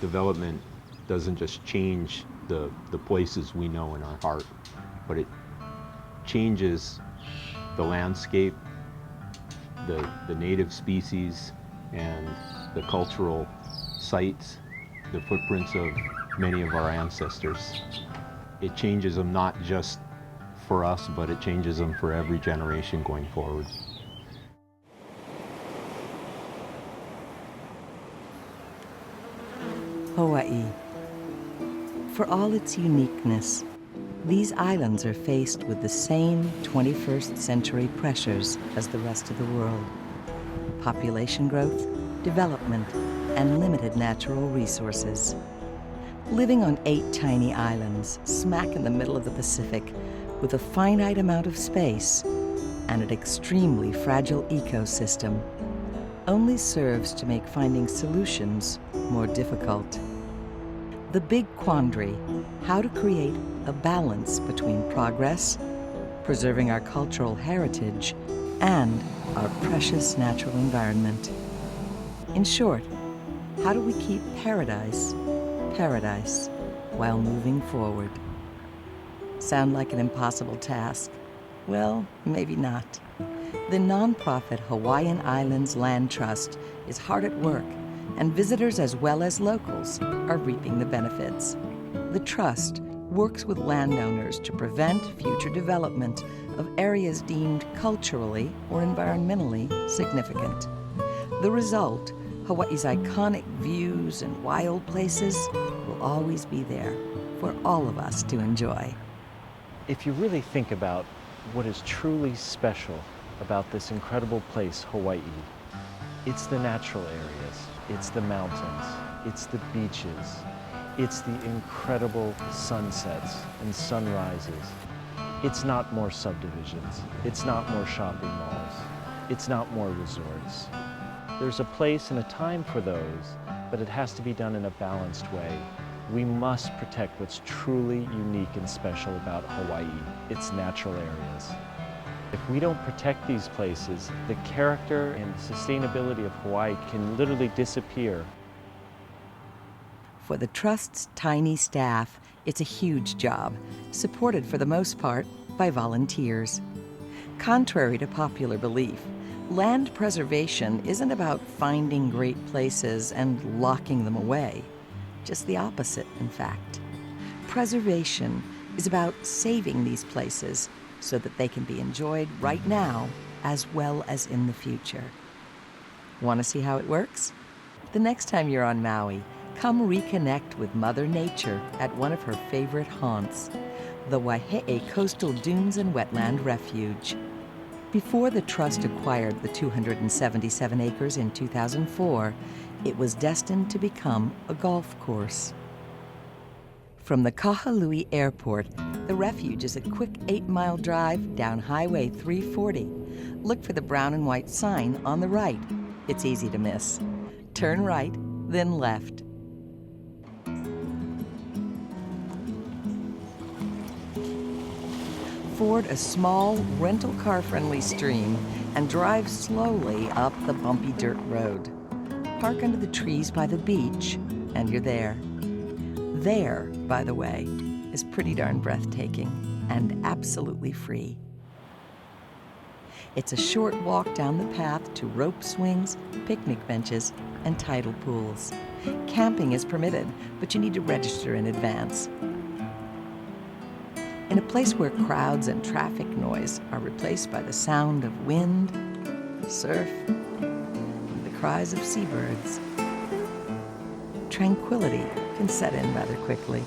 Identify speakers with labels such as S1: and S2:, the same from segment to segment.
S1: Development doesn't just change the places we know in our heart, but it changes the landscape, the native species, and the cultural sites, the footprints of many of our ancestors. It changes them not just for us, but it changes them for every generation going forward.
S2: Hawaii. For all its uniqueness, these islands are faced with the same 21st century pressures as the rest of the world. Population growth, development, and limited natural resources. Living on 8 tiny islands, smack in the middle of the Pacific, with a finite amount of space and an extremely fragile ecosystem, only serves to make finding solutions more difficult. The big quandary, how to create a balance between progress, preserving our cultural heritage, and our precious natural environment. In short, how do we keep paradise, paradise, while moving forward? Sound like an impossible task? Well, maybe not. The nonprofit Hawaiian Islands Land Trust is hard at work, and visitors as well as locals are reaping the benefits. The trust works with landowners to prevent future development of areas deemed culturally or environmentally significant. The result, Hawaii's iconic views and wild places, will always be there for all of us to enjoy.
S3: If you really think about what is truly special about this incredible place, Hawaii, it's the natural areas, it's the mountains, it's the beaches, it's the incredible sunsets and sunrises. It's not more subdivisions, it's not more shopping malls, it's not more resorts. There's a place and a time for those, but it has to be done in a balanced way. We must protect what's truly unique and special about Hawaii, its natural areas. If we don't protect these places, the character and sustainability of Hawaii can literally disappear.
S2: For the Trust's tiny staff, it's a huge job, supported for the most part by volunteers. Contrary to popular belief, land preservation isn't about finding great places and locking them away. Just the opposite, in fact. Preservation is about saving these places so that they can be enjoyed right now as well as in the future. Want to see how it works? The next time you're on Maui, come reconnect with Mother Nature at one of her favorite haunts, the Waihe'e Coastal Dunes and Wetland Refuge. Before the Trust acquired the 277 acres in 2004, it was destined to become a golf course. From the Kahului Airport, the refuge is a quick 8-mile drive down Highway 340. Look for the brown and white sign on the right. It's easy to miss. Turn right, then left. Ford a small, rental car-friendly stream and drive slowly up the bumpy dirt road. Park under the trees by the beach, and you're there. There, by the way, is pretty darn breathtaking and absolutely free. It's a short walk down the path to rope swings, picnic benches, and tidal pools. Camping is permitted, but you need to register in advance. In a place where crowds and traffic noise are replaced by the sound of wind, surf, and the cries of seabirds, tranquility can set in rather quickly.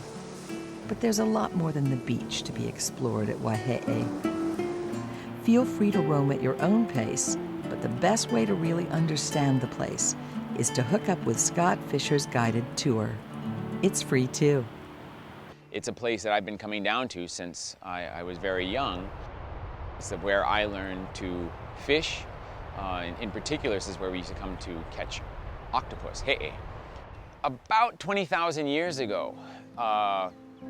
S2: But there's a lot more than the beach to be explored at Waihe'e. Feel free to roam at your own pace, but the best way to really understand the place is to hook up with Scott Fisher's guided tour. It's free too.
S4: It's a place that I've been coming down to since I was very young. It's where I learned to fish. In particular, this is where we used to come to catch octopus, He'e. About 20,000 years ago,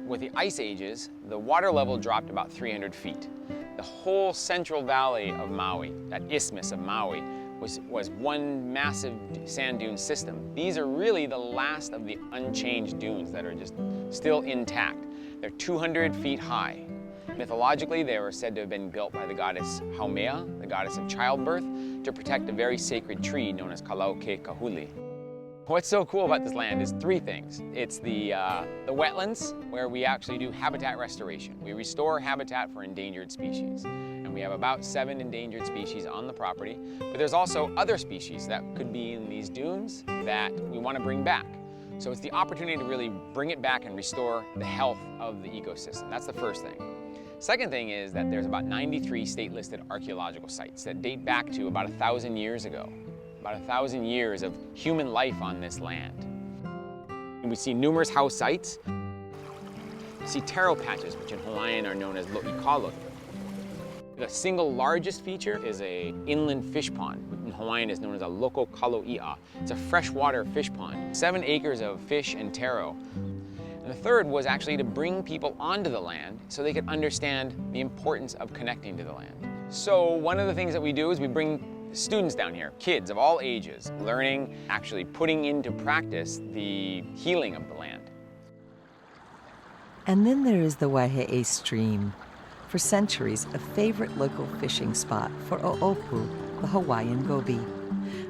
S4: with the ice ages, the water level dropped about 300 feet. The whole central valley of Maui, that isthmus of Maui, was one massive sand dune system. These are really the last of the unchanged dunes that are just still intact. They're 200 feet high. Mythologically, they were said to have been built by the goddess Hawai'i, the goddess of childbirth, to protect a very sacred tree known as Kalauke Kahuli. What's so cool about this land is three things. It's the wetlands, where we actually do habitat restoration. We restore habitat for endangered species. And we have about 7 endangered species on the property. But there's also other species that could be in these dunes that we want to bring back. So it's the opportunity to really bring it back and restore the health of the ecosystem. That's the first thing. Second thing is that there's about 93 state-listed archaeological sites that date back to about 1,000 years ago. About 1,000 years of human life on this land. And we see numerous house sites. We see taro patches, which in Hawaiian are known as lo'ikalo. The single largest feature is an inland fish pond, which in Hawaiian is known as a loko kalo'i'a. It's a freshwater fish pond, 7 acres of fish and taro. And the third was actually to bring people onto the land so they could understand the importance of connecting to the land. So one of the things that we do is we bring students down here, kids of all ages, learning, actually putting into practice the healing of the land.
S2: And then there is the Waihe'e stream. For centuries, a favorite local fishing spot for o'opu, the Hawaiian goby.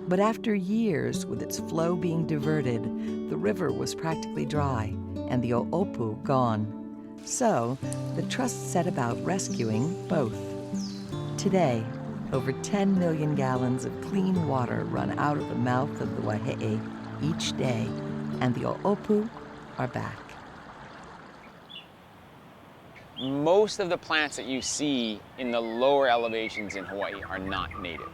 S2: But after years with its flow being diverted, the river was practically dry and the o'opu gone. So the Trust set about rescuing both. Today, over 10 million gallons of clean water run out of the mouth of the Waihe'e each day, and the o'opu are back.
S4: Most of the plants that you see in the lower elevations in Hawaii are not native.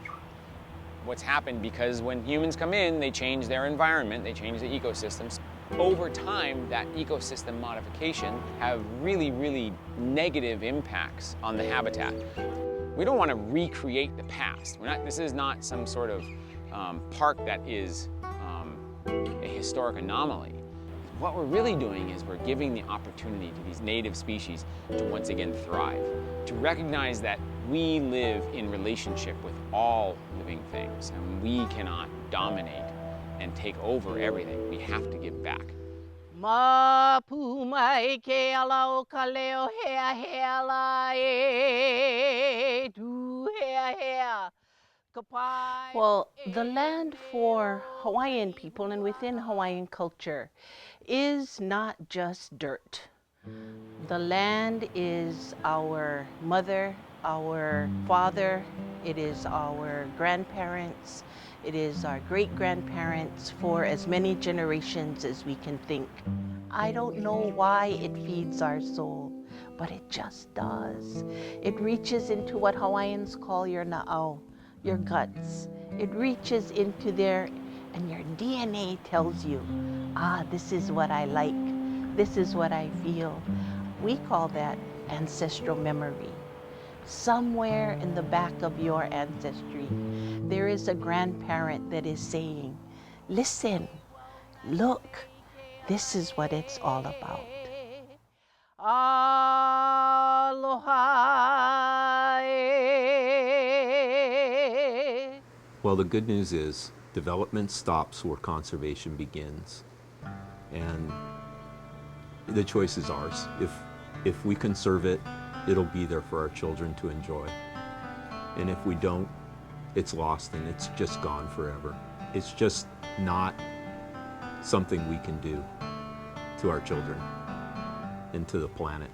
S4: What's happened, because when humans come in, they change their environment, they change the ecosystems. Over time, that ecosystem modification have really, really negative impacts on the habitat. We don't want to recreate the past. This is not some sort of park that is a historic anomaly. What we're really doing is we're giving the opportunity to these native species to once again thrive, to recognize that we live in relationship with all living things, and we cannot dominate and take over everything. We have to give back.
S5: Ma pu mai ke alau ka leo hea hea la e du hea hea. Well, the land for Hawaiian people and within Hawaiian culture is not just dirt. The land is our mother, our father, it is our grandparents, it is our great-grandparents for as many generations as we can think. I don't know why it feeds our soul, but it just does. It reaches into what Hawaiians call your na'au, your guts. It reaches into there, and your DNA tells you, this is what I like, this is what I feel. We call that ancestral memory. Somewhere in the back of your ancestry, there is a grandparent that is saying, listen, look, this is what it's all about. Aloha.
S1: Well, the good news is development stops where conservation begins. And the choice is ours. If we conserve it, it'll be there for our children to enjoy. And if we don't, it's lost and it's just gone forever. It's just not something we can do to our children and to the planet.